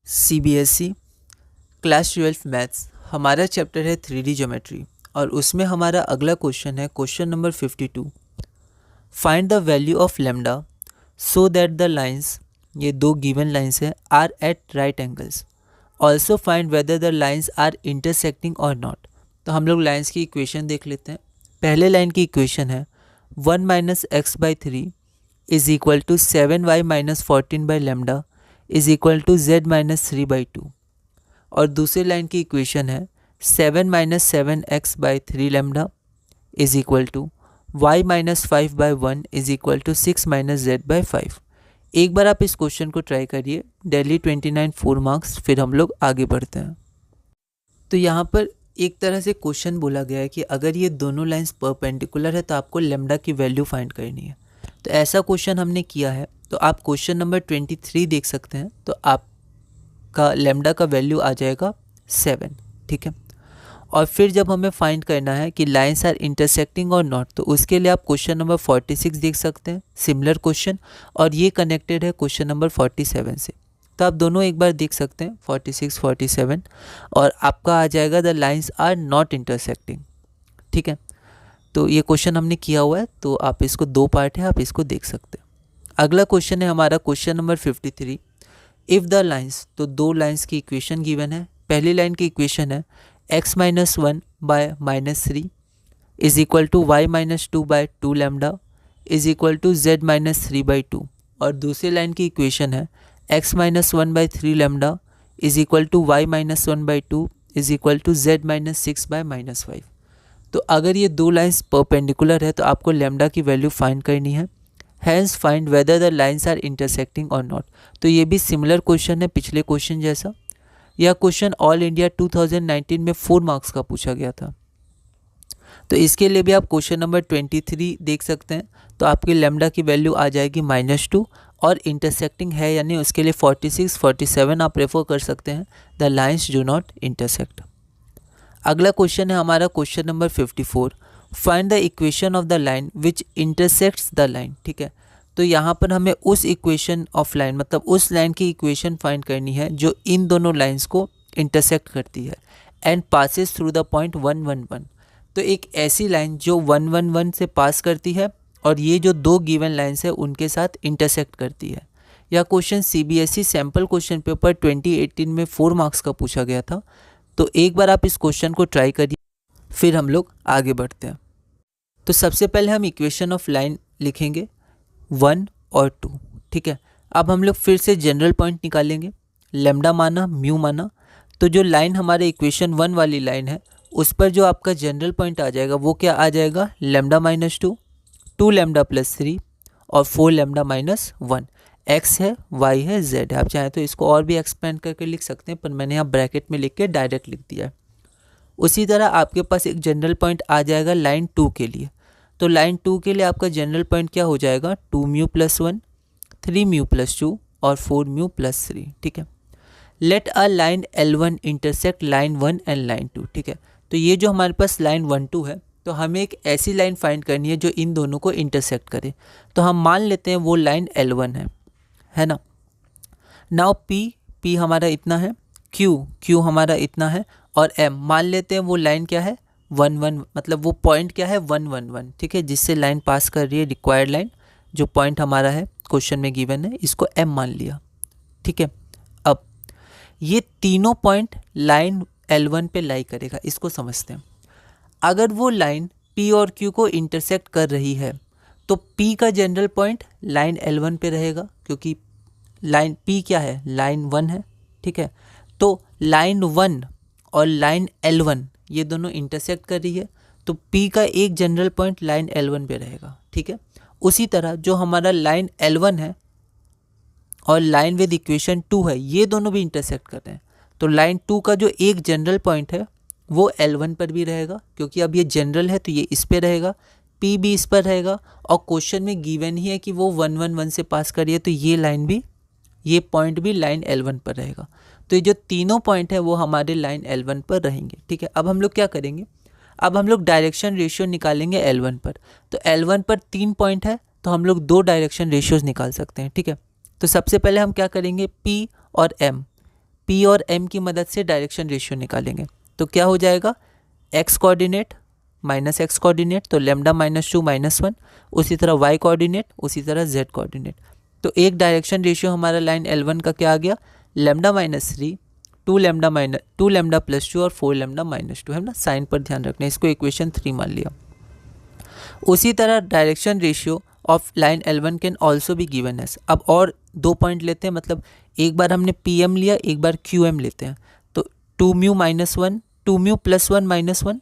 CBSE class 12 maths हमारा chapter है 3D geometry और उसमें हमारा अगला क्वेश्चन है question number 52। Find the value of lambda so that the lines, ये दो गिवन लाइंस है, are at right angles. Also find whether the lines are intersecting or not. तो हम लोग लाइंस की इक्वेशन देख लेते हैं। पहले लाइन की इक्वेशन है 1 minus x by 3 is equal to 7y minus 14 by lambda is equal to z minus 3 by 2। और दूसरी लाइन की इक्वेशन है 7 minus 7x by 3 lambda is equal to y minus 5 by 1 is equal to 6 minus z by 5। एक बार आप इस question को try करिए, daily 29 4 marks, फिर हम लोग आगे बढ़ते हैं। तो यहाँ पर एक तरह से क्वेश्चन बोला गया है कि अगर ये दोनों लाइंस परपेंडिकुलर है तो आपको लेमडा की वैल्यू फाइंड करनी है। तो ऐसा क्वेश्चन हमने किया है। तो आप क्वेश्चन नंबर 23 देख सकते हैं। तो आपका लेमडा का वैल्यू आ जाएगा 7, ठीक है। और फिर जब हमें फाइंड करना है कि lines are intersecting or not, तो उसके लिए आप क्वेश्चन नंबर 46 देख सकते हैं, सिमिलर क्वेश्चन, और ये कनेक्टेड है क्वेश्चन नंबर 47 से। तो आप दोनों एक बार देख सकते हैं 46 47, और आपका आ जाएगा the lines are not intersecting, ठीक है। तो ये क्वेश्चन हमने किया हुआ है, तो आप इसको दो पार्ट है, आप इसको देख सकते हैं। अगला क्वेश्चन है हमारा question number 53। If the lines, तो दो लाइंस की इक्वेशन गिवन है। पहली लाइन की इक्वेशन है x minus 1 by minus 3 is equal to y minus 2 by 2 lambda is equal to z minus 3 by 2। और दूसरी लाइन की इक्वेशन है x minus 1 by 3 lambda is equal to y minus 1 by 2 is equal to z minus 6 by minus 5। तो अगर ये दो lines perpendicular है तो आपको लेमडा की वैल्यू फाइंड करनी है। Hence find whether the lines are intersecting or not. तो ये भी सिमिलर क्वेश्चन है पिछले क्वेश्चन जैसा। यह क्वेश्चन ऑल इंडिया 2019 में 4 मार्क्स का पूछा गया था। तो इसके लिए भी आप क्वेश्चन नंबर 23 देख सकते हैं। तो आपकी लेमडा की वैल्यू आ जाएगी -2, और इंटरसेक्टिंग है यानी उसके लिए 46 47 आप रेफर कर सकते हैं, the lines do not intersect. अगला क्वेश्चन है हमारा question number 54। Find the equation of the line which intersects the line, ठीक है। तो यहाँ पर हमें उस इक्वेशन ऑफ लाइन, मतलब उस लाइन की इक्वेशन फाइंड करनी है जो इन दोनों लाइंस को इंटरसेक्ट करती है and passes through the point 1 1 1। तो एक ऐसी लाइन जो 1 1 1 से पास करती है और ये जो दो गिवन लाइंस है उनके साथ इंटरसेक्ट करती है। यह question CBSE sample question paper 2018 में 4 मार्क्स का पूछा गया था। तो एक बार आप इस क्वेश्चन को ट्राई करिए, फिर हम लोग आगे बढ़ते हैं। तो सबसे पहले हम इक्वेशन ऑफ लाइन लिखेंगे 1 और 2, ठीक है। अब हम लोग फिर से जनरल पॉइंट निकालेंगे, लेमडा माना, म्यू माना। तो जो लाइन हमारे इक्वेशन 1 वाली लाइन है उस पर जो आपका जनरल पॉइंट आ जाएगा वो क्या आ जाएगा, लेमडा माइनस 2, 2 लेमडा प्लस 3 और 4 लेमडा माइनस 1। x है, y है, z है। आप चाहें तो इसको और भी एक्सपेंड करके लिख सकते हैं, पर मैंने यहाँ ब्रैकेट में लिख के डायरेक्ट लिख दिया है। उसी तरह आपके पास एक जनरल पॉइंट आ जाएगा लाइन 2 के लिए। तो लाइन 2 के लिए आपका जनरल पॉइंट क्या हो जाएगा, 2 म्यू प्लस 1, 3 म्यू प्लस 2 और 4 म्यू प्लस 3, ठीक है। Let a line L1 intersect line 1 and line 2, ठीक है। तो ये जो हमारे पास लाइन 1 2 है, तो हमें एक ऐसी लाइन फाइंड करनी है जो इन दोनों को इंटरसेक्ट करे। तो हम मान लेते हैं वो लाइन L1 है ना। नाउ P हमारा इतना है, Q हमारा इतना है, और M मान लेते हैं वो लाइन क्या है 1 1, मतलब वो पॉइंट क्या है 1 1 1, ठीक है, जिससे लाइन पास कर रही है रिक्वायर्ड लाइन। जो पॉइंट हमारा है क्वेश्चन में गिवन है इसको M मान लिया, ठीक है। अब ये तीनों पॉइंट लाइन L1 पे लाई करेगा, इसको समझते हैं। अगर वो लाइन P और Q को इंटरसेक्ट कर रही है तो P का जनरल पॉइंट लाइन L1 पे रहेगा, क्योंकि लाइन P क्या है, लाइन 1 है, ठीक है। तो लाइन 1 और लाइन L1 ये दोनों इंटरसेक्ट कर रही है, तो P का एक जनरल पॉइंट लाइन L1 पे रहेगा, ठीक है। उसी तरह जो हमारा लाइन L1 है और लाइन विद इक्वेशन 2 है, ये दोनों भी इंटरसेक्ट कर रहे हैं। तो लाइन 2 का जो एक जनरल पॉइंट है वो L1 पर भी रहेगा, क्योंकि अब ये जनरल है तो ये इस पे रहेगा, P भी इस पर रहेगा, और क्वेश्चन में गिवन ही है कि वो 1 1 1 से पास कर रही है, तो ये लाइन भी, ये पॉइंट भी लाइन L1 पर रहेगा। तो ये जो तीनों पॉइंट है वो हमारे लाइन L1 पर रहेंगे, ठीक है। अब हम लोग क्या करेंगे, अब हम लोग डायरेक्शन रेशियो निकालेंगे L1 पर। तो L1 पर 3 पॉइंट है तो हम लोग 2 डायरेक्शन रेशियोज निकाल सकते हैं, ठीक है। तो सबसे पहले हम क्या करेंगे, P और M, P और M की मदद से डायरेक्शन रेशियो निकालेंगे। तो क्या हो जाएगा, x coordinate minus x coordinate, तो लैम्डा -2 -1, उसी तरह y कोऑर्डिनेट, उसी तरह z कोऑर्डिनेट। तो एक डायरेक्शन रेशियो हमारा लाइन L1 का क्या आ गया, लैम्डा -3, 2 लैम्डा +2 और 4 लैम्डा -2, है ना। साइन पर ध्यान रखना, इसको इक्वेशन 3 मान लिया। उसी तरह direction ratio of line L1 can also be given as. अब और 2 पॉइंट लेते हैं, मतलब एक बार हमने PM लिया, एक बार QM लेते हैं। तो 2 म्यू -1, 2 म्यू +1 -1,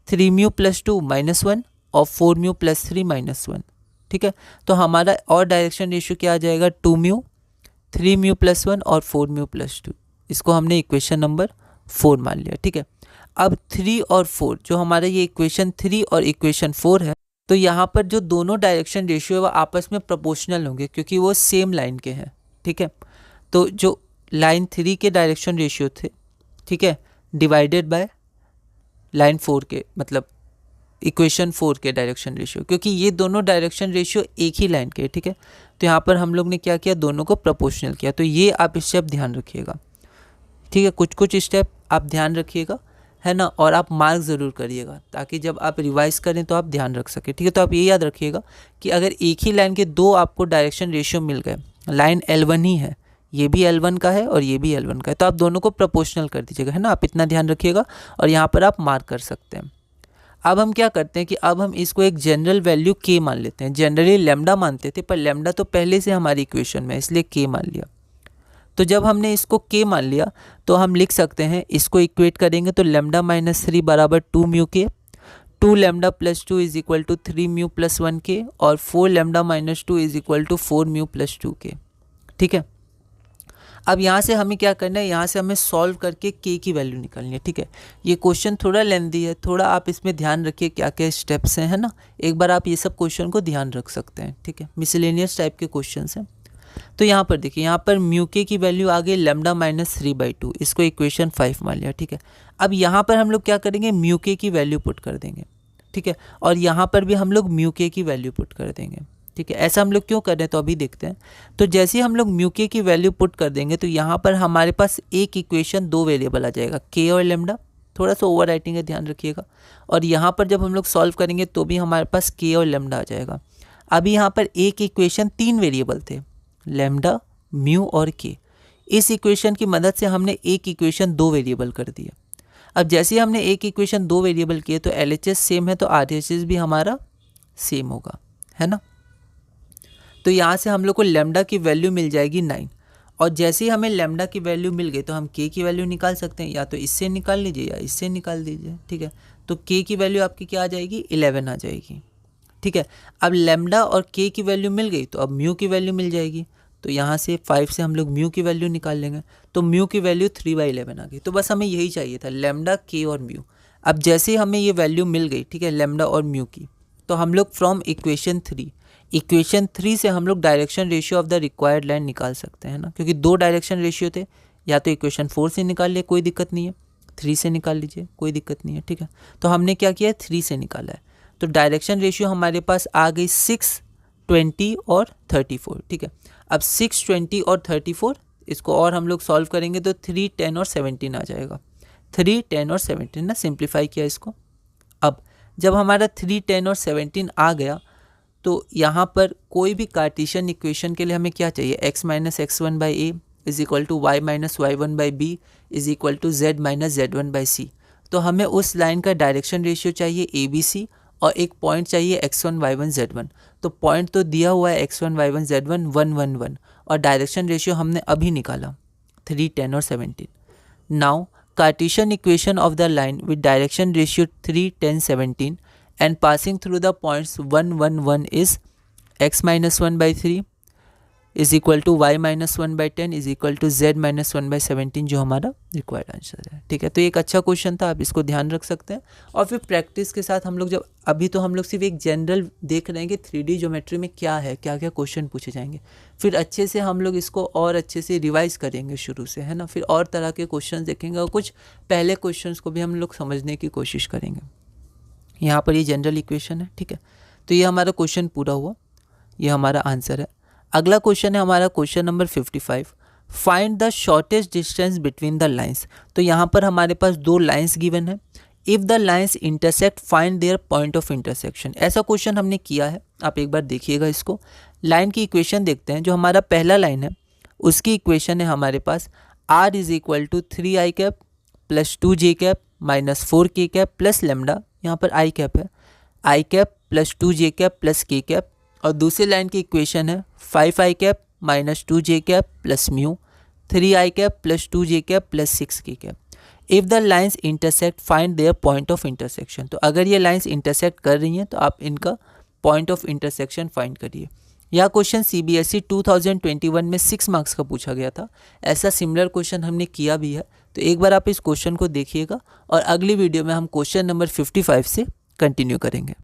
3 म्यू +2 -1 और 4 म्यू +3 -1, ठीक है। तो हमारा और डायरेक्शन रेशियो क्या आ जाएगा, 2 म्यू, 3 म्यू +1 और 4 म्यू +2। इसको हमने इक्वेशन नंबर 4 मान लिया, ठीक है। अब 3 और 4, जो हमारा ये इक्वेशन 3 और इक्वेशन 4 है, तो यहाँ पर जो दोनों डायरेक्शन रेशियो है वो आपस में प्रोपोर्शनल होंगे क्योंकि वो सेम लाइन के हैं, ठीक है। तो जो लाइन 3 के डायरेक्शन रेशियो थे, ठीक है, डिवाइडेड बाय लाइन 4 के, मतलब इक्वेशन 4 के डायरेक्शन रेशियो, क्योंकि ये दोनों डायरेक्शन रेशियो एक ही लाइन के, ठीक है। तो यहाँ पर हम लोग ने क्या किया, दोनों को प्रोपोर्शनल किया। तो ये आप स्टेप ध्यान रखिएगा, ठीक है। कुछ कुछ स्टेप आप ध्यान रखिएगा, है ना, और आप मार्क ज़रूर करिएगा ताकि जब आप रिवाइज करें तो आप ध्यान रख सकें, ठीक है। तो आप ये याद रखिएगा कि अगर एक ही लाइन के दो आपको डायरेक्शन रेशियो मिल गए, लाइन L1 ही है, ये भी L1 का है और ये भी L1 का है, तो आप दोनों को प्रोपोर्शनल कर दीजिएगा, है ना। आप इतना ध्यान रखिएगा और यहाँ पर आप मार्क कर सकते हैं। अब हम क्या करते हैं कि अब हम इसको एक जनरल वैल्यू K मान लेते हैं। जनरली लैम्डा मानते थे, पर लैम्डा तो पहले से हमारी इक्वेशन में है, इसलिए K मान लिया। तो जब हमने इसको K मान लिया तो हम लिख सकते हैं, इसको इक्वेट करेंगे तो लैम्डा -3 बराबर 2 mu K, 2 lambda +2 is equal to 3 mu +1 K और 4 lambda -2 is equal to 4 mu +2 K, ठीक है। अब यहाँ से हमें क्या करना है, यहाँ से हमें सॉल्व करके K की वैल्यू निकालनी है, ठीक है। ये क्वेश्चन थोड़ा लेंथी है, थोड़ा आप इसमें ध्यान रखिए क्या क्या स्टेप्स हैं, है ना। एक बार आप ये सब क्वेश्चन को ध्यान रख सकते हैं, ठीक है। मिसलेनियस टाइप के क्वेश्चन हैं। तो यहाँ पर देखिए, यहाँ पर म्यू के की वैल्यू आ गई लैम्डा -3/2, इसको इक्वेशन 5 मान लिया, ठीक है। अब यहाँ पर हम लोग क्या करेंगे, म्यू के की वैल्यू पुट कर देंगे, ठीक है। और यहाँ पर भी हम लोग म्यू के की वैल्यू पुट कर देंगे, ठीक है। ऐसा हम लोग क्यों कर रहे हैं तो अभी देखते हैं। तो जैसे ही हम लोग म्यू के की वैल्यू पुट कर देंगे तो यहाँ पर हमारे पास एक इक्वेशन 2 वेरिएबल आ जाएगा, के और लैम्डा। थोड़ा सा ओवर राइटिंग है, ध्यान रखिएगा। और यहाँ पर जब हम लोग सॉल्व करेंगे तो भी हमारे पास के और लैम्डा आ जाएगा। अभी यहाँ पर एक इक्वेशन 3 वेरिएबल थे, लैम्डा, म्यू और के। इस इक्वेशन की मदद से हमने एक इक्वेशन 2 वेरिएबल कर दिया। अब जैसे ही हमने एक इक्वेशन 2 वेरिएबल किए तो LHS सेम है तो RHS भी हमारा सेम होगा, है ना। तो यहाँ से हम लोग को लैम्डा की वैल्यू मिल जाएगी 9। और जैसे ही हमें लैम्डा की वैल्यू मिल गई तो हम के की वैल्यू निकाल सकते हैं, या तो इससे निकाल लीजिए या इससे निकाल दीजिए, ठीक है। तो के की वैल्यू आपकी क्या आ जाएगी, 11 आ जाएगी, ठीक है। अब लैम्डा और के की वैल्यू मिल गई तो अब म्यू की वैल्यू मिल जाएगी। तो यहाँ से 5 से हम लोग म्यू की वैल्यू निकाल लेंगे, तो म्यू की वैल्यू 3/11 आ गई। तो बस हमें यही चाहिए था, लैम्डा, के और म्यू। अब जैसे ही हमें ये वैल्यू मिल गई, ठीक है, लैम्डा और म्यू की, तो हम लोग फ्रॉम इक्वेशन 3 से हम लोग direction ratio of the required line निकाल सकते हैं ना, क्योंकि 2 डायरेक्शन रेशियो थे। या तो इक्वेशन 4 से निकाल लिए, कोई दिक्कत नहीं है, 3 से निकाल लीजिए, कोई दिक्कत नहीं है, ठीक है। तो हमने क्या किया, 3 से निकाला है। तो डायरेक्शन रेशियो हमारे पास आ गई 6, 20 और 34, ठीक है। अब 6, 20 और 34, इसको और हम लोग सॉल्व करेंगे तो 3, 10 और 17 आ जाएगा। 3, 10 और 17 ना, सिंप्लीफाई किया इसको। अब जब हमारा 3, 10 और 17 आ गया तो यहाँ पर कोई भी कार्टेशियन इक्वेशन के लिए हमें क्या चाहिए, x - x1/a is equal to y - y1/b is equal to z - z1/c। तो हमें उस लाइन का डायरेक्शन रेशियो चाहिए ABC और एक पॉइंट चाहिए x1, y1, z1। तो पॉइंट तो दिया हुआ है x1, y1, z1 1, 1, 1 और डायरेक्शन रेशियो हमने अभी निकाला 3, 10 और 17। Now Cartesian equation of the line with direction ratio 3, 10, 17 and passing through the points 1, 1, 1 is x - 1/3 is equal to y - 1/10 is equal to z - 1/17, जो हमारा रिक्वायर्ड आंसर है, ठीक है। तो एक अच्छा क्वेश्चन था, आप इसको ध्यान रख सकते हैं। और फिर प्रैक्टिस के साथ हम लोग जब, अभी तो हम लोग सिर्फ एक जनरल देख रहे हैं कि 3D ज्योमेट्री में क्या है, क्या क्या क्वेश्चन पूछे जाएंगे। फिर अच्छे से हम लोग इसको और अच्छे से रिवाइज करेंगे शुरू से, है ना। फिर और तरह के क्वेश्चन देखेंगे और कुछ पहले क्वेश्चन को भी हम लोग समझने की कोशिश करेंगे। यहाँ पर ये जनरल इक्वेशन है, ठीक है। तो ये हमारा क्वेश्चन पूरा हुआ, ये हमारा आंसर है। अगला क्वेश्चन है हमारा question number 55। Find the shortest distance between the lines. तो यहाँ पर हमारे पास दो लाइंस गिवन है। If the lines intersect find their point of intersection. ऐसा क्वेश्चन हमने किया है, आप एक बार देखिएगा इसको। लाइन की इक्वेशन देखते हैं। जो हमारा पहला लाइन है उसकी इक्वेशन है हमारे पास r is equal to 3i cap plus 2j cap minus 4k cap plus lambda, यहाँ पर i कैप है, i cap plus 2j cap plus k cap. और दूसरी लाइन की इक्वेशन है 5i cap minus 2j cap plus mu, 3i cap plus 2j cap plus 6k cap. If the lines intersect find their point of intersection. तो अगर ये lines intersect कर रही हैं तो आप इनका पॉइंट ऑफ इंटरसेक्शन फाइंड करिए। यह क्वेश्चन CBSE 2021 में 6 मार्क्स का पूछा गया था। ऐसा सिमिलर क्वेश्चन हमने किया भी है, तो एक बार आप इस क्वेश्चन को देखिएगा और अगली वीडियो में हम क्वेश्चन नंबर 55 से कंटिन्यू करेंगे।